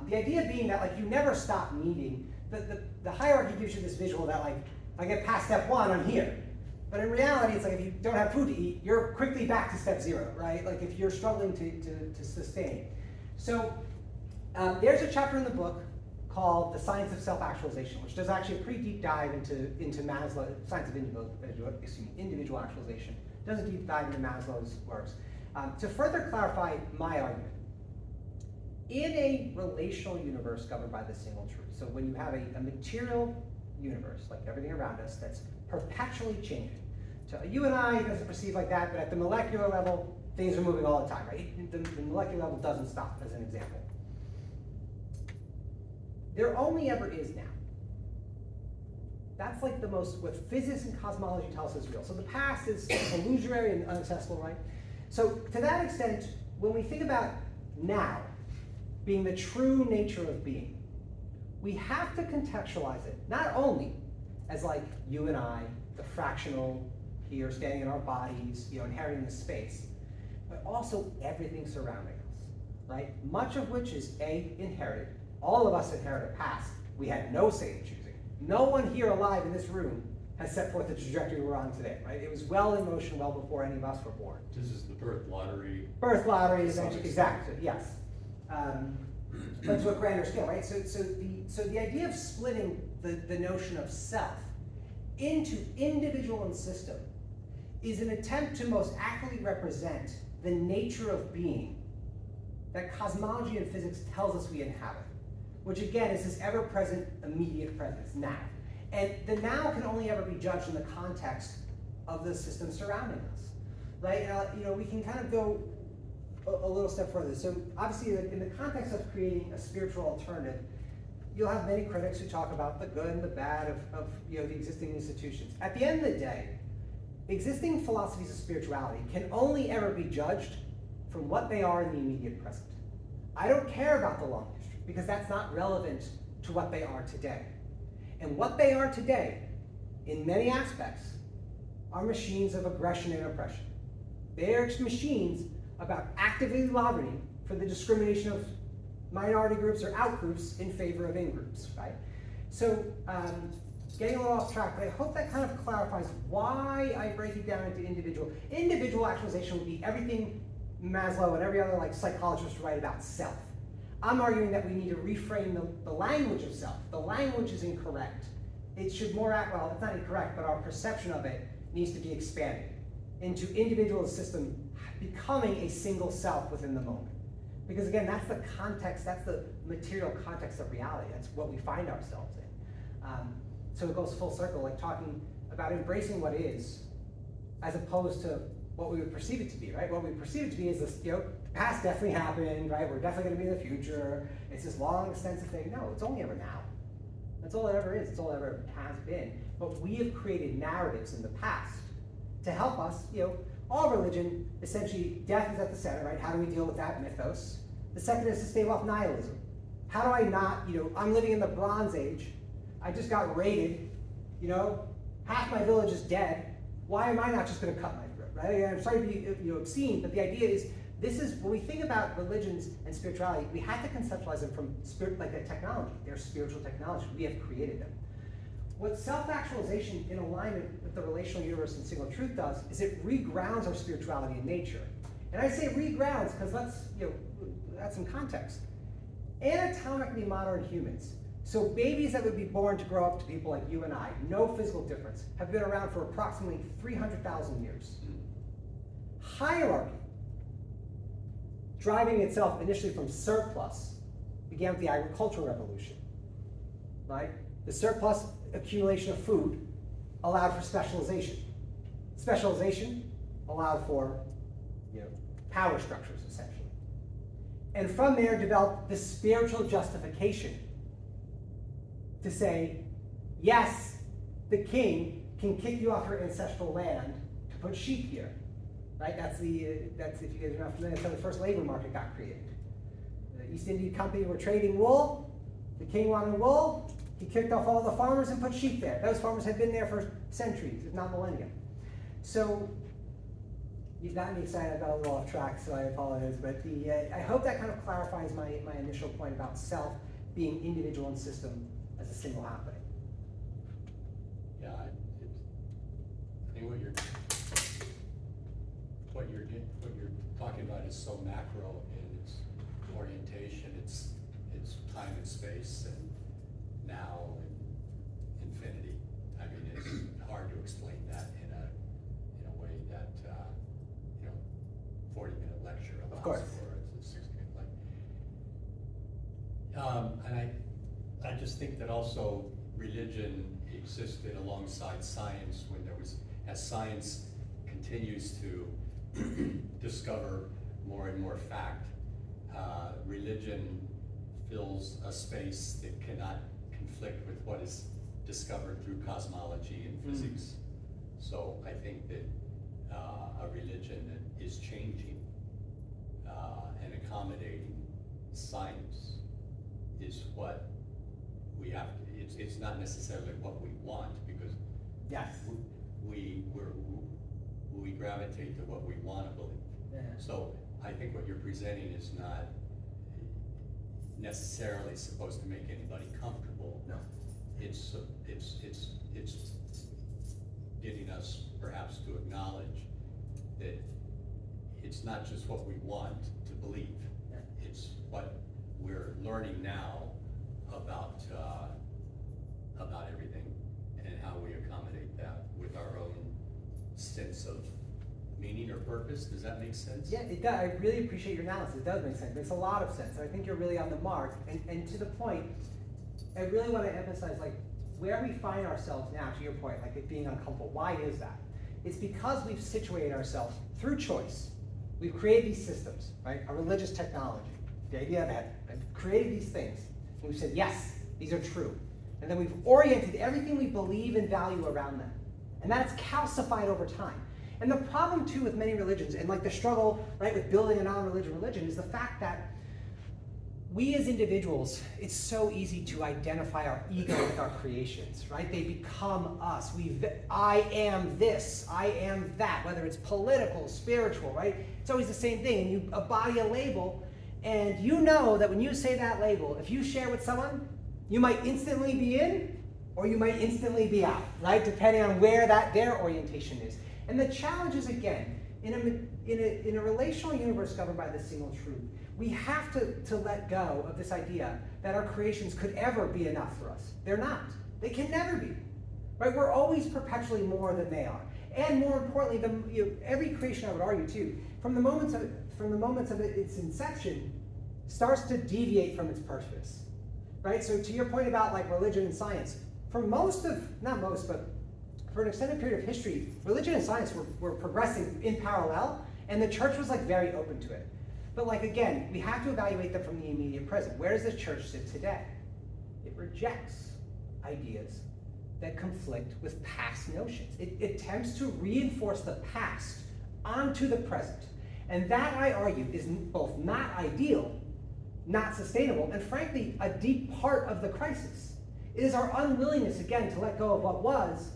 The idea being that like you never stop needing, the hierarchy gives you this visual that like, I get past step 1, I'm here. But in reality, it's like if you don't have food to eat, you're quickly back to step 0, right? Like if you're struggling to sustain. So there's a chapter in the book called The Science of Self-Actualization, which does actually a pretty deep dive into Maslow, science of individual actualization. It does a deep dive into Maslow's works. To further clarify my argument, in a relational universe governed by the single truth, so when you have a material universe, like everything around us, that's perpetually changing. So you and I, it doesn't perceive like that, but at the molecular level, things are moving all the time, right? The molecular level doesn't stop, as an example. There only ever is now. That's like the most, what physics and cosmology tell us is real. So the past is illusory and inaccessible, right? So to that extent, when we think about now being the true nature of being, we have to contextualize it not only as like you and I, the fractional here standing in our bodies, inheriting the space, but also everything surrounding us, right? Much of which is inherited. All of us inherit a past we had no say in choosing. No one here alive in this room has set forth the trajectory we're on today, right? It was well in motion well before any of us were born. This is the birth lottery. Birth lottery, To some exactly, yes. But to a grander scale, right? So the idea of splitting the notion of self into individual and system is an attempt to most accurately represent the nature of being that cosmology and physics tells us we inhabit, which again is this ever-present immediate presence, now. And the now can only ever be judged in the context of the system surrounding us, right? And we can kind of go a little step further. So obviously in the context of creating a spiritual alternative, you'll have many critics who talk about the good and the bad of the existing institutions. At the end of the day, existing philosophies of spirituality can only ever be judged from what they are in the immediate present. I don't care about the long history because that's not relevant to what they are today. And what they are today, in many aspects, are machines of aggression and oppression. They are machines about actively lobbying for the discrimination of minority groups or out-groups in favor of in-groups, right? So, getting a little off track, but I hope that kind of clarifies why I break it down into individual. Individual actualization would be everything Maslow and every other psychologist write about self. I'm arguing that we need to reframe the language of self. The language is incorrect. It should more well, it's not incorrect, but our perception of it needs to be expanded into individual and system becoming a single self within the moment. Because again, that's the context, that's the material context of reality. That's what we find ourselves in. So it goes full circle, like talking about embracing what is, as opposed to what we would perceive it to be, right? What we perceive it to be is this, the past definitely happened, right? We're definitely gonna be in the future. It's this long, extensive thing. No, it's only ever now. That's all it ever is. It's all it ever has been. But we have created narratives in the past to help us, all religion, essentially, death is at the center, right? How do we deal with that mythos? The second is to stave off nihilism. How do I not, I'm living in the Bronze Age. I just got raided, half my village is dead. Why am I not just gonna cut my throat, right? I'm sorry to be obscene, but the idea is, this is, when we think about religions and spirituality, we have to conceptualize them from spirit, like a technology. They're spiritual technology. We have created them. What self-actualization in alignment with the relational universe and single truth does is it regrounds our spirituality in nature. And I say regrounds because let's add some context. Anatomically modern humans, so babies that would be born to grow up to people like you and I, no physical difference, have been around for approximately 300,000 years. Hierarchy, driving itself initially from surplus, began with the agricultural revolution, right? The surplus accumulation of food allowed for specialization. Specialization allowed for power structures, essentially. And from there developed the spiritual justification to say, yes, the king can kick you off your ancestral land to put sheep here, right? That's if you guys are not familiar, that's how the first labor market got created. The East India Company were trading wool, the king wanted wool, he kicked off all the farmers and put sheep there. Those farmers had been there for centuries, if not millennia. So, you've gotten me excited, I got a little off track, so I apologize, but I hope that kind of clarifies my initial point about self being individual and system as a single happening. Yeah, I think what you're talking about is so macro in its orientation. It's time and space and now and infinity. I mean, it's hard to explain that in a way that 40-minute lecture allows course. for. It's a 60-minute lecture. And I just think that also religion existed alongside science when there was, as science continues to discover more and more fact, religion fills a space that cannot conflict with what is discovered through cosmology and physics. So I think that a religion that is changing and accommodating science is what we have to, it's not necessarily what we want, because Yes. we gravitate to what we want to believe. Yeah. So I think what you're presenting is not necessarily supposed to make anybody comfortable. No. It's getting us perhaps to acknowledge that it's not just what we want to believe. Yeah. It's what we're learning now about everything, and how we accommodate that with our own sense of meaning or purpose. Does that make sense? Yeah, it does. I really appreciate your analysis. It does make sense. It makes a lot of sense. I think you're really on the mark. And to the point, I really want to emphasize, like, where we find ourselves now, to your point, like it being uncomfortable. Why is that? It's because we've situated ourselves through choice. We've created these systems, right? A religious technology, the idea of heaven. We've created these things. And we've said, yes, these are true. And then we've oriented everything we believe and value around them. And that's calcified over time. And the problem too with many religions, and like the struggle, right, with building a non-religious religion, is the fact that we as individuals, it's so easy to identify our ego with our creations, right? They become us. I am this, I am that, whether it's political, spiritual, right? It's always the same thing. And you embody a label, and you know that when you say that label, if you share with someone, you might instantly be in, or you might instantly be out, right? Depending on where their orientation is. And the challenge is, again, in a relational universe governed by this single truth, we have to let go of this idea that our creations could ever be enough for us. They're not. They can never be. Right? We're always perpetually more than they are. And more importantly, every creation, I would argue too, from the moments of its inception, starts to deviate from its purpose. Right? So to your point about like religion and science, for for an extended period of history, religion and science were progressing in parallel, and the church was like very open to it. But like again, we have to evaluate them from the immediate present. Where does the church sit today? It rejects ideas that conflict with past notions. It attempts to reinforce the past onto the present. And that, I argue, is both not ideal, not sustainable, and frankly, a deep part of the crisis. It is our unwillingness, again, to let go of what was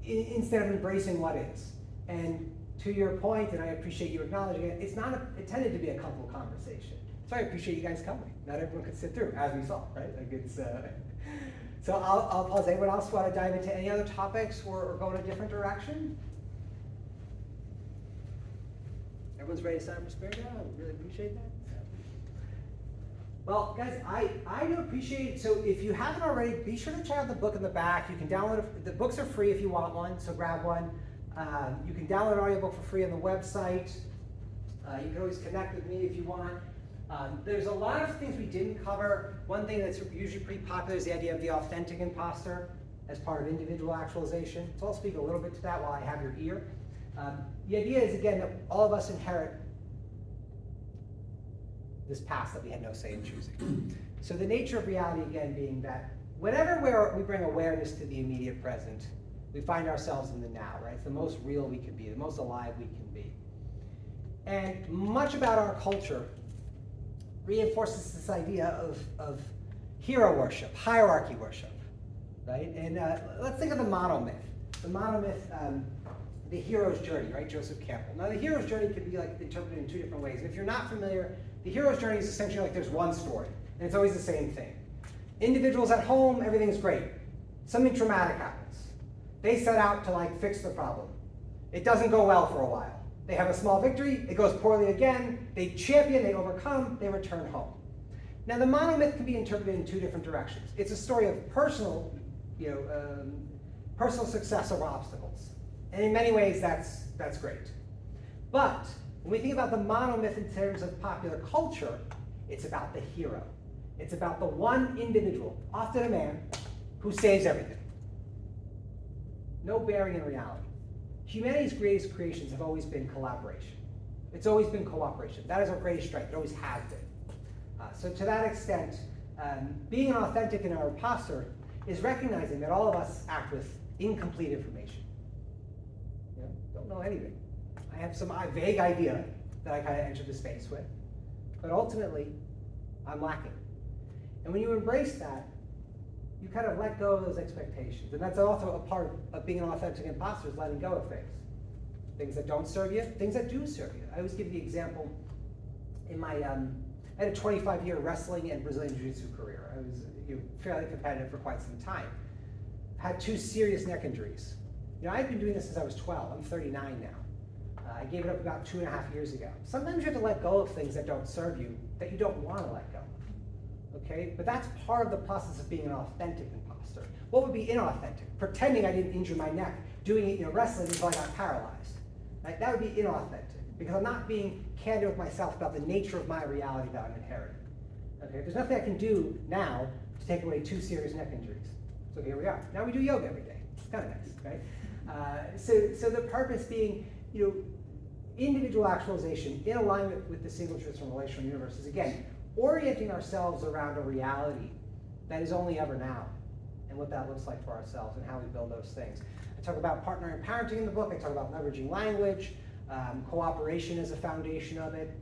instead of embracing what is. And to your point, and I appreciate you acknowledging it, it's not intended to be a comfortable conversation. So I appreciate you guys coming. Not everyone could sit through, as we saw, right? Like it's, so I'll pause. Anyone else want to dive into any other topics or go in a different direction? Everyone's ready to sign up for Spirit now? I really appreciate that. Well, guys, I do appreciate it. So if you haven't already, be sure to check out the book in the back. You can download it. The books are free if you want one, so grab one. You can download an audiobook for free on the website. You can always connect with me if you want. There's a lot of things we didn't cover. One thing that's usually pretty popular is the idea of the authentic imposter as part of individual actualization. So I'll speak a little bit to that while I have your ear. The idea is, again, that all of us inherit this past that we had no say in choosing. So the nature of reality, again, being that whenever we bring awareness to the immediate present, we find ourselves in the now, right? It's the most real we can be, the most alive we can be. And much about our culture reinforces this idea of hero worship, hierarchy worship, right? And let's think of the monomyth. The monomyth, the hero's journey, right? Joseph Campbell. Now the hero's journey can be like interpreted in two different ways. And if you're not familiar, the hero's journey is essentially like there's one story, and it's always the same thing. Individuals at home, everything's great. Something traumatic happens. They set out to like fix the problem. It doesn't go well for a while. They have a small victory, it goes poorly again, they champion, they overcome, they return home. Now the monomyth can be interpreted in two different directions. It's a story of personal success over obstacles. And in many ways that's great. But when we think about the monomyth in terms of popular culture, it's about the hero. It's about the one individual, often a man, who saves everything. No bearing in reality. Humanity's greatest creations have always been collaboration. It's always been cooperation. That is our greatest strength. It always has been. So to that extent, being an authentic and an imposter is recognizing that all of us act with incomplete information. Don't know anything. I have some vague idea that I kind of entered the space with. but ultimately, I'm lacking. And when you embrace that, you kind of let go of those expectations. And that's also a part of being an authentic imposter, is letting go of things. Things that don't serve you, things that do serve you. I always give the example, in my, I had a 25-year wrestling and Brazilian Jiu-Jitsu career. I was fairly competitive for quite some time. Had 2 serious neck injuries. I've been doing this since I was 12. I'm 39 now. I gave it up about 2.5 years ago. Sometimes you have to let go of things that don't serve you, that you don't want to let go of. Okay? But that's part of the process of being an authentic imposter. What would be inauthentic? Pretending I didn't injure my neck, doing it, wrestling until I got paralyzed. Right? That would be inauthentic, because I'm not being candid with myself about the nature of my reality that I'm inheriting. Okay? There's nothing I can do now to take away 2 serious neck injuries. So here we are. Now we do yoga every day. It's kind of nice, right? So the purpose being, individual actualization in alignment with the single truth and relational universe is, again, orienting ourselves around a reality that is only ever now, and what that looks like for ourselves and how we build those things. I talk about partner and parenting in the book. I talk about leveraging language. Cooperation is a foundation of it.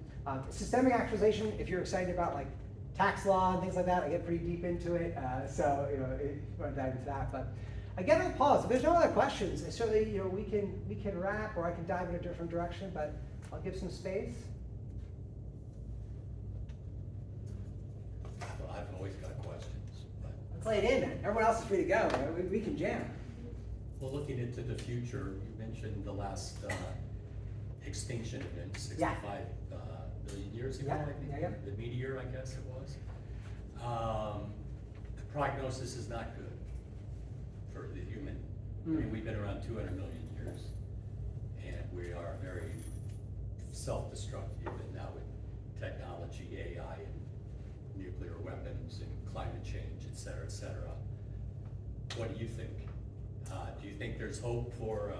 Systemic actualization, if you're excited about like tax law and things like that, I get pretty deep into it. So if you want to dive into that, but again, I'll pause. If there's no other questions, certainly we can wrap, or I can dive in a different direction, but I'll give some space. I've always got questions, but. Let's lay it in then. Everyone else is free to go. We can jam. Well, looking into the future, you mentioned the last extinction event, 65 billion years ago, I think. Yeah. The meteor, I guess it was. The prognosis is not good for the human. I mean, we've been around 200 million years, and we are very self-destructive, and now with technology, AI, and nuclear weapons, and climate change, et cetera, et cetera. What do you think? Do you think there's hope for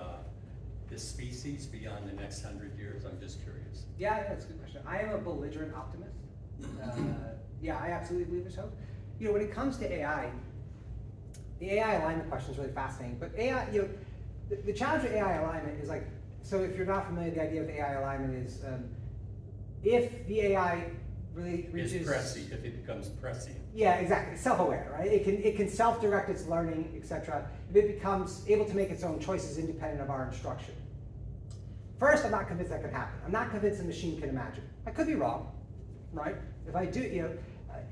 this species beyond the next 100 years? I'm just curious. Yeah, that's a good question. I am a belligerent optimist. Yeah, I absolutely believe there's hope. When it comes to AI, the AI alignment question is really fascinating. But AI, the challenge with AI alignment is like, so if you're not familiar, the idea of AI alignment is if the AI really reaches... It's prescient, if it becomes prescient. Yeah, exactly. Self-aware, right? It can self-direct its learning, etc. If it becomes able to make its own choices independent of our instruction. First, I'm not convinced that could happen. I'm not convinced a machine can imagine. I could be wrong, right? If I do,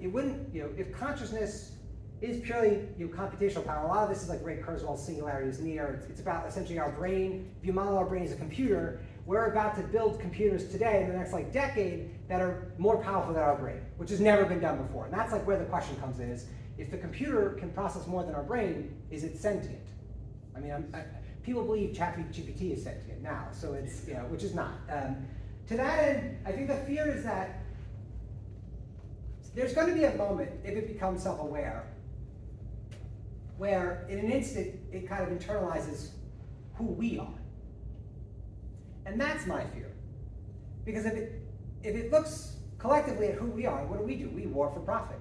it wouldn't, if consciousness is purely computational power, a lot of this is like Ray Kurzweil's singularity is near. It's about essentially our brain. If you model our brain as a computer, we're about to build computers today in the next decade that are more powerful than our brain, which has never been done before. And that's where the question comes in: is if the computer can process more than our brain, is it sentient? I mean, people believe ChatGPT is sentient now, so it's which is not. To that end, I think the fear is that there's going to be a moment, if it becomes self-aware, where in an instant it kind of internalizes who we are. And that's my fear. Because if it looks collectively at who we are, what do? We war for profit.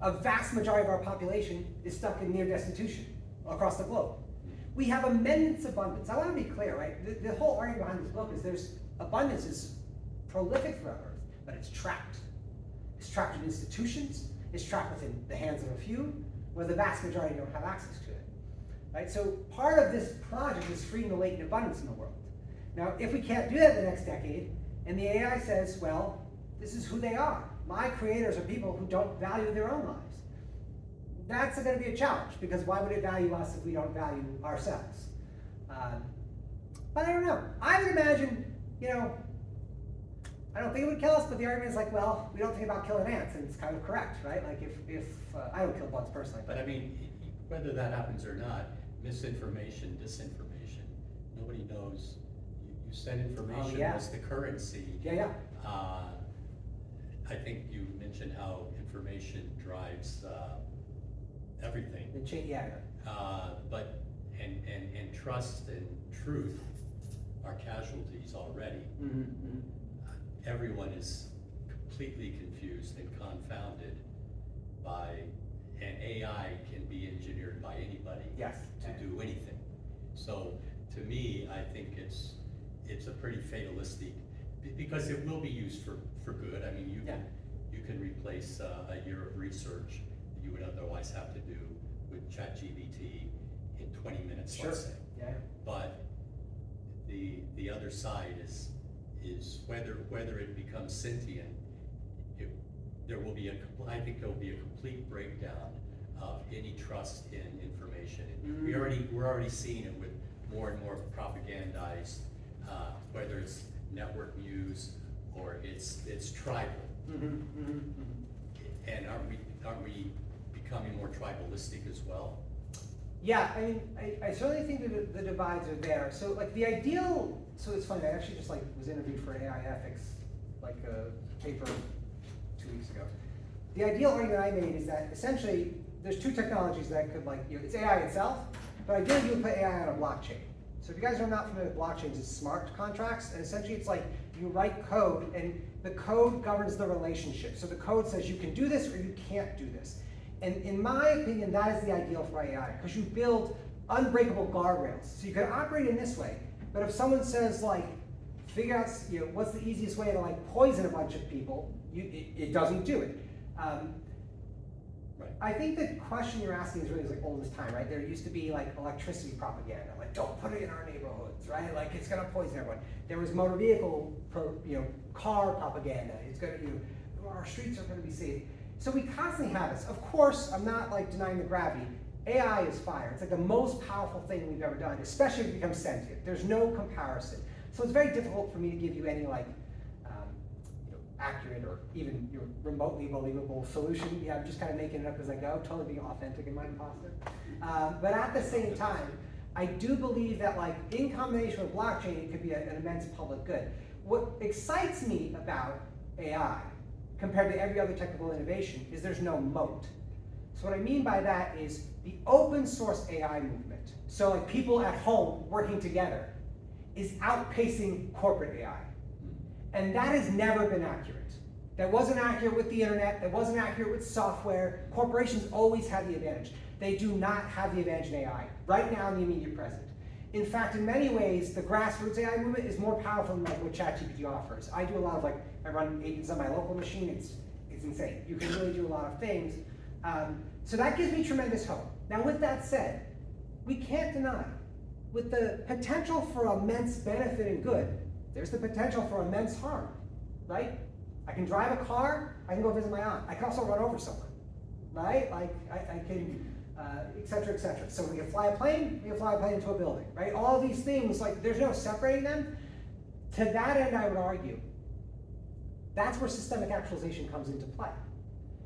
A vast majority of our population is stuck in near destitution across the globe. We have immense abundance. I want to be clear, right? The whole argument behind this book is abundance is prolific throughout Earth, but it's trapped. It's trapped in institutions, it's trapped within the hands of a few, where the vast majority don't have access to it. Right? So part of this project is freeing the latent abundance in the world. Now, if we can't do that in the next decade, and the AI says, well, this is who they are. My creators are people who don't value their own lives. That's going to be a challenge, because why would it value us if we don't value ourselves? But I don't know. I would imagine, I don't think it would kill us, but the argument is well, we don't think about killing ants, and it's kind of correct, right? Like if I don't kill bugs personally. But I mean, whether that happens or not, misinformation, disinformation, nobody knows. You send information as the currency. Yeah. I think you mentioned how information drives everything. But trust and truth are casualties already. Mm-hmm. Everyone is completely confused and confounded by, and AI can be engineered by anybody to do anything. So to me, I think it's a pretty fatalistic because it will be used for good. I mean, Yeah. you can replace a year of research that you would otherwise have to do with ChatGPT in 20 minutes, Sure. let's say. Yeah. But the other side is whether it becomes sentient, there will be I think there will be a complete breakdown of any trust in information. Mm. We're already seeing it with more and more propagandized, whether it's network news or it's tribal. Mm-hmm, mm-hmm, mm-hmm. And aren't we becoming more tribalistic as well? Yeah, I mean, I certainly think that the divides are there. So like the ideal, so it's funny, I actually just like was interviewed for an AI ethics, like a paper 2 weeks ago. The ideal argument I made is that essentially there's two technologies that could like, it's AI itself, but ideally you would put AI on a blockchain. So if you guys are not familiar with blockchains, it's smart contracts, and essentially it's like you write code and the code governs the relationship. So the code says you can do this or you can't do this. And in my opinion, that is the ideal for AI, because you build unbreakable guardrails. So you can operate in this way, but if someone says like, figure out what's the easiest way to like poison a bunch of people, it doesn't do it. Right. I think the question you're asking is really like old as time, right? There used to be like electricity propaganda, like don't put it in our neighborhoods, right? Like it's gonna poison everyone. There was motor vehicle, car propaganda. It's gonna, our streets are gonna be safe. So we constantly have this. Of course, I'm not like denying the gravity. AI is fire. It's like the most powerful thing we've ever done, especially if it becomes sentient. There's no comparison. So it's very difficult for me to give you any like accurate or even remotely believable solution. Yeah, I'm just kind of making it up as I go, totally being authentic in my imposter. But at the same time, I do believe that like in combination with blockchain, it could be an immense public good. What excites me about AI compared to every other technical innovation is there's no moat. So what I mean by that is the open source AI movement, so like people at home working together, is outpacing corporate AI. And that has never been accurate. That wasn't accurate with the internet, that wasn't accurate with software. Corporations always had the advantage. They do not have the advantage in AI, right now in the immediate present. In fact, in many ways, the grassroots AI movement is more powerful than like what ChatGPT offers. I do a lot of I run agents on my local machine, it's insane. You can really do a lot of things. So that gives me tremendous hope. Now with that said, we can't deny, with the potential for immense benefit and good, there's the potential for immense harm, right? I can drive a car, I can go visit my aunt. I can also run over someone, right? Like I can, et cetera, et cetera. So we can fly a plane, we can fly a plane into a building, right? All these things, like there's no separating them. To that end, I would argue, that's where systemic actualization comes into play.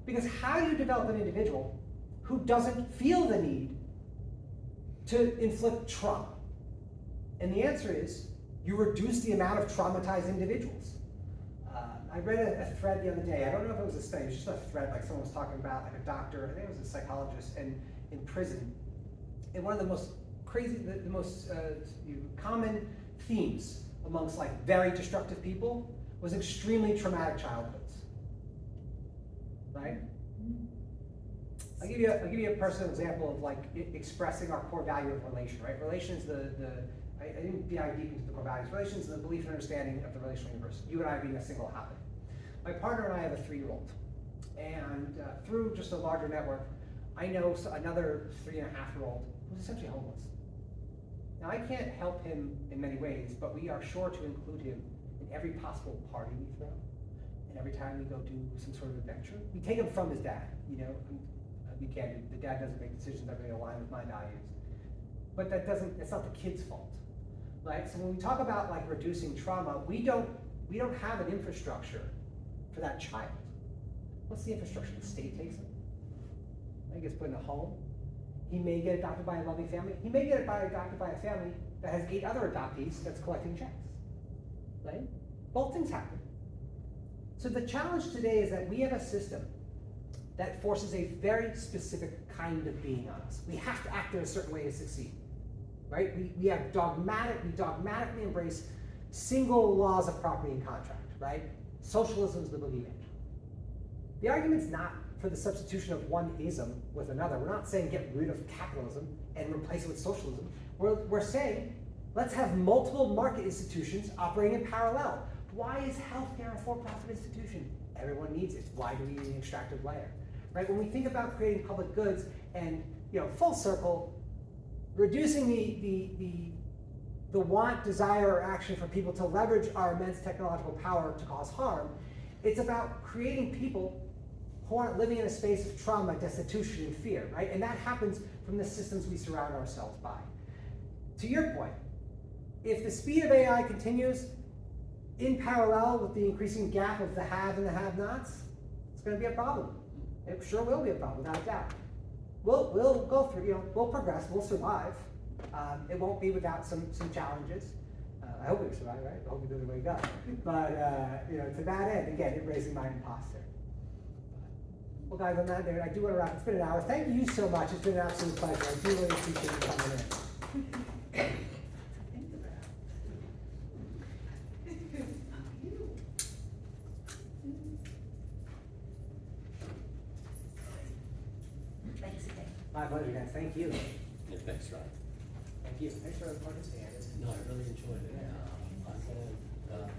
Because how do you develop an individual who doesn't feel the need to inflict trauma? And the answer is, you reduce the amount of traumatized individuals. I read a thread the other day. I don't know if it was a study, it was just a thread, like someone was talking about like a doctor, I think it was a psychologist, and in prison. And one of the most crazy, the most common themes amongst like very destructive people was extremely traumatic childhoods, right? I'll give you a personal example of like expressing our core value of relation, right? Relation is I didn't dive deep into the core values. Relations is the belief and understanding of the relational universe. You and I being a single happening. My partner and I have a 3-year-old. And through just a larger network, I know another 3.5-year-old who's essentially homeless. Now I can't help him in many ways, but we are sure to include him in every possible party we throw. And every time we go do some sort of adventure, we take him from his dad, we can't, the dad doesn't make decisions that really align with my values. But it's not the kid's fault. Right? So when we talk about like reducing trauma, we don't have an infrastructure for that child. What's the infrastructure? The state takes him. He gets put in a home. He may get adopted by a loving family. He may get adopted by a family that has 8 other adoptees that's collecting checks. Right? Both things happen. So the challenge today is that we have a system that forces a very specific kind of being on us. We have to act in a certain way to succeed. Right? We dogmatically embrace single laws of property and contract, right? Socialism is the boogeyman. The argument's not for the substitution of one ism with another. We're not saying get rid of capitalism and replace it with socialism. We're saying let's have multiple market institutions operating in parallel. why is healthcare a for-profit institution? Everyone needs it. Why do we need an extractive layer? Right? When we think about creating public goods and, full circle, reducing the want, desire, or action for people to leverage our immense technological power to cause harm, it's about creating people who aren't living in a space of trauma, destitution, and fear, right? And that happens from the systems we surround ourselves by. To your point, if the speed of AI continues in parallel with the increasing gap of the have and the have-nots, it's going to be a problem. It sure will be a problem, without a doubt. We'll go through, we'll progress, we'll survive. It won't be without some challenges. I hope we survive, right? I hope we do the way we go. But to that end, again, it raising my imposter. Well, guys, on that note, I do want to wrap. It's been an hour. Thank you so much. It's been an absolute pleasure. I do really appreciate you coming in. Think about. Thanks again. My pleasure, guys. Thank you. Yeah, thanks, Ryan. Thank you. Thanks for participating. No, I really enjoyed it. I'm gonna,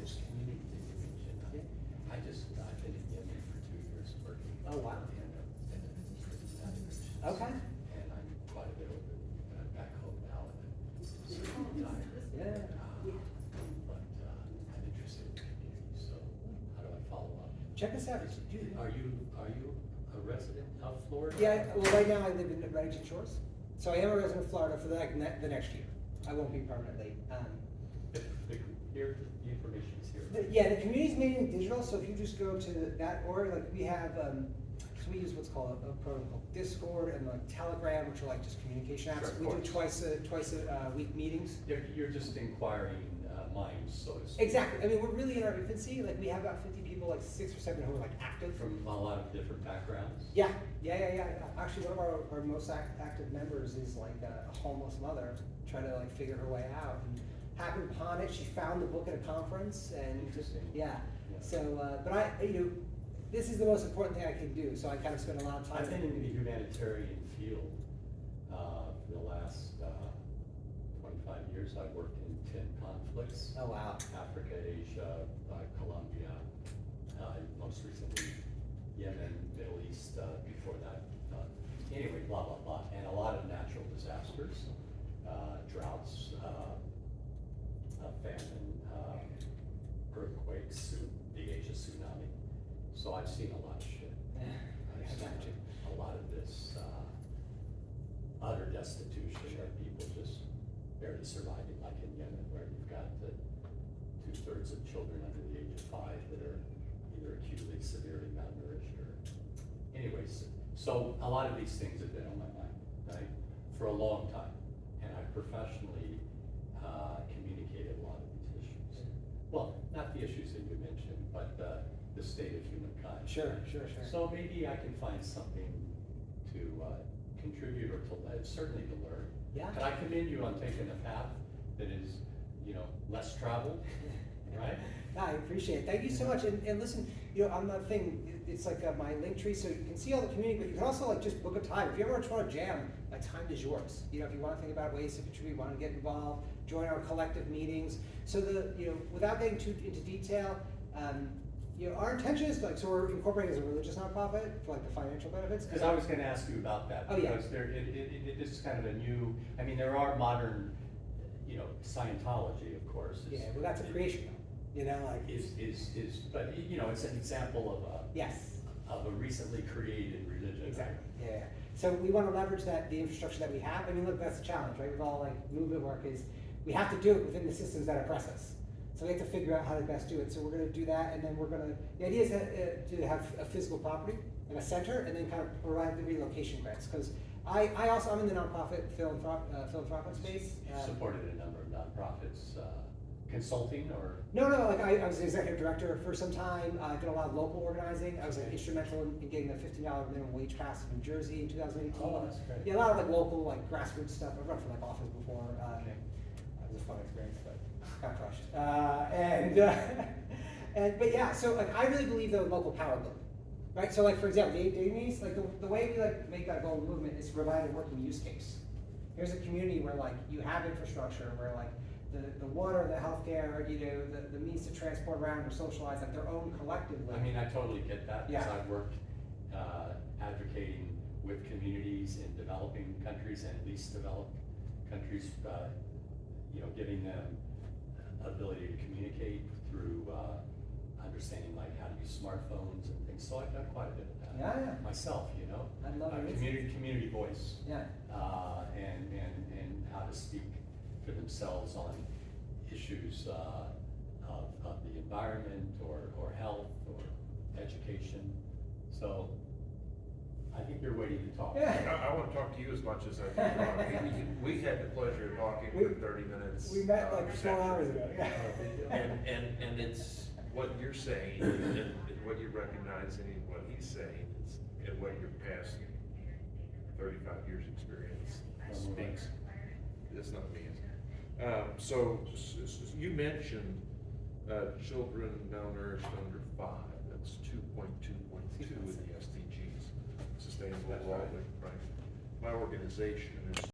this community thing you mentioned, I've been in Yemen for 2 years working. Oh, wow. In administrative evaluations. Okay. And I'm quite a bit over, back home now, and I'm retired. Yeah. But, I'm interested in the community, so how do I follow up? Check us out. Are you a resident of Florida? Yeah, well, right now I live in Reddington Shores. So I am a resident of Florida for the next year. I won't be permanently. Here, the information is here. The community's mainly digital, so if you just go to that org, like we have, so we use what's called a program called Discord and like Telegram, which are like just communication apps. Sure, of We do course. twice a week meetings. You're just inquiring minds, so to speak. Exactly. I mean, we're really in our infancy. Like we have about 50 people, like 6 or 7 who are like active. From a lot of different backgrounds. Yeah. Actually, one of our most active members is like a homeless mother trying to like figure her way out. And happened upon it. She found the book at a conference, and Interesting. yeah. Yeah. So, but this is the most important thing I can do. So I kind of spend a lot of time. I've been in the humanitarian field for the last 25 years. I've worked in 10 conflicts. Oh wow. Africa, Asia, Colombia, most recently Yemen, Middle East, before that. Anyway, blah, blah, blah. And a lot of natural disasters, droughts, famine, earthquakes, the Asia tsunami. So I've seen a lot of shit. I've seen a lot of this utter destitution where people just barely surviving, like in Yemen, where you've got 2/3 of children under the age of 5 that are either acutely, severely malnourished or, anyways. So a lot of these things have been on my mind, right, for a long time, and I professionally communicated a lot of these issues. Well, not the issues that you mentioned, but the state of humankind. Sure. So maybe I can find something to contribute or to certainly to learn. Yeah. But I commend you on taking a path that is, less traveled, right? No, I appreciate it. Thank you so much. And listen, on that thing, it's like my link tree, so you can see all the community, but you can also like just book a time. If you ever want to jam, my time is yours. If you want to think about ways to contribute, want to get involved, join our collective meetings. So without getting too into detail, our intention is so we're incorporating as a religious nonprofit for like the financial benefits. Because I was going to ask you about that. Oh, yeah. Because it is kind of a new, there are modern, Scientology, of course. Yeah, well, that's a creation, like. But it's an example of a. Yes. Of a recently created religion. Exactly. Yeah. So we want to leverage the infrastructure that we have. Look, that's the challenge, right? With all like movement work is we have to do it within the systems that oppress us. So we have to figure out how to best do it. So we're going to do that, and then the idea is to have a physical property and a center, and then kind of provide the relocation grants. Because I'm in the nonprofit philanthropic space. You've supported a number of nonprofits, consulting or? No, like I was the executive director for some time. I did a lot of local organizing. I was like instrumental in getting the $15 minimum wage passed in New Jersey in 2018. Oh, that's great. Yeah, a lot of like local, like grassroots stuff. I've run for like office before. It was a fun experience, but got crushed. But yeah, so like I really believe though in local power building, right? So like for example, the ADMEs, like the way we like make that global movement is to provide a working use case. Here's a community where like you have infrastructure where like the water, the healthcare, you know, the means to transport around or socialize, like their own collectively. I mean, I totally get that, because Yeah. I've worked advocating with communities in developing countries and least developed countries, you know, giving them ability to communicate through understanding like how to use smartphones and things, so I've done quite a bit of that. Yeah. Myself, you know? I'd love it. Community voice. Yeah. And how to speak for themselves on issues of the environment or health or education. So I think you're waiting to talk. Yeah. I wanna talk to you as much as I can. We had the pleasure of talking for 30 minutes. We met like 4 hours ago, yeah. And it's what you're saying, and what you're recognizing, and what he's saying, and what your past 35 years experience speaks. It's not me. So you mentioned children malnourished under 5. That's 2.2.2 in the SDGs, Sustainable Development, right? My organization is